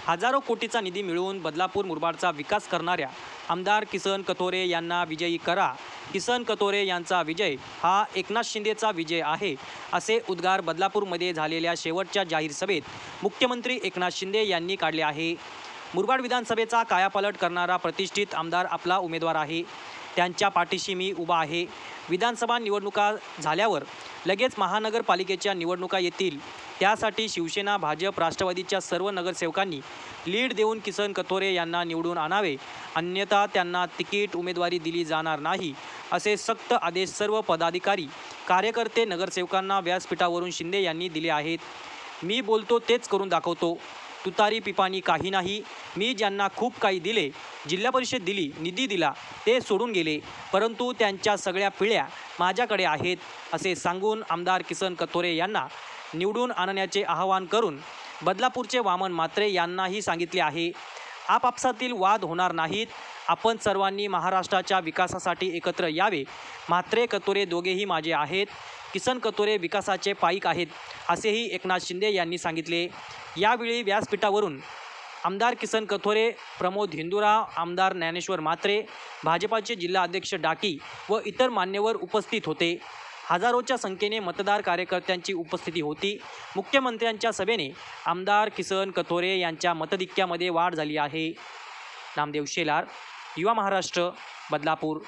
हजारो कोटीचा निधी मिळवून बदलापूर मुरबाडचा विकास करणाऱ्या आमदार किसन कथोरे यांना विजयी करा। किसन कथोरे यांचा विजय हा एकनाथ शिंदेचा विजय आहे, असे उद्गार बदलापूरमध्ये झालेल्या शेवटच्या जाहीर सभेत मुख्यमंत्री एकनाथ शिंदे यांनी काढले आहे। मुरबाड विधानसभेचा कायापालट करणारा प्रतिष्ठित आमदार आपला उमेदवार आहे, त्यांच्या पाठीशी मी उभा आहे। विधानसभा निवडणुका झाल्यावर लगेच महानगरपालिकेच्या निवडणुका येतील, त्यासाठी शिवसेना, भाजप, राष्ट्रवादीच्या सर्व नगरसेवकांनी लीड देऊन किसन कथोरे यांना निवडून आणावे, अन्यथा त्यांना तिकीट उमेदवारी दिली जाणार नाही, असे सक्त आदेश सर्व पदाधिकारी, कार्यकर्ते, नगरसेवकांना व्यासपीठावरून शिंदे यांनी दिले आहेत। मी बोलतो तेच करून दाखवतो, तुतारी पिपाणी काही नाही। मी ज्यांना खूप काही दिले, जिल्हा परिषद दिली, निधी दिला, ते सोडून गेले, परंतु त्यांच्या सगळ्या पिढ्या माझ्याकडे आहेत, असे सांगून आमदार किसन कथोरे यांना निवडून आणण्याचे आवाहन करून बदलापूरचे वामन म्हात्रे यांनाही सांगितले आहे। आपापसातील वाद होणार नाहीत, आपण सर्वांनी महाराष्ट्राच्या विकासासाठी एकत्र यावे। म्हात्रे कथोरे दोघेही माझे आहेत, किसन कथोरे विकासाचे पाईक आहेत, असेही एकनाथ शिंदे यांनी सांगितले। यावेळी व्यासपीठावरून आमदार किसन कथोरे, प्रमोद हिंदुराव, आमदार ज्ञानेश्वर म्हात्रे, भाजपाचे जिल्हा अध्यक्ष डाकी व इतर मान्यवर उपस्थित होते। हजारोच्या संख्येने मतदार कार्यकर्त्यांची उपस्थिती होती। मुख्यमंत्र्यांच्या सभेने आमदार किसन कथोरे यांच्या मतधिक्यामध्ये वाढ झाली आहे। नामदेव शेलार, युवा महाराष्ट्र, बदलापूर।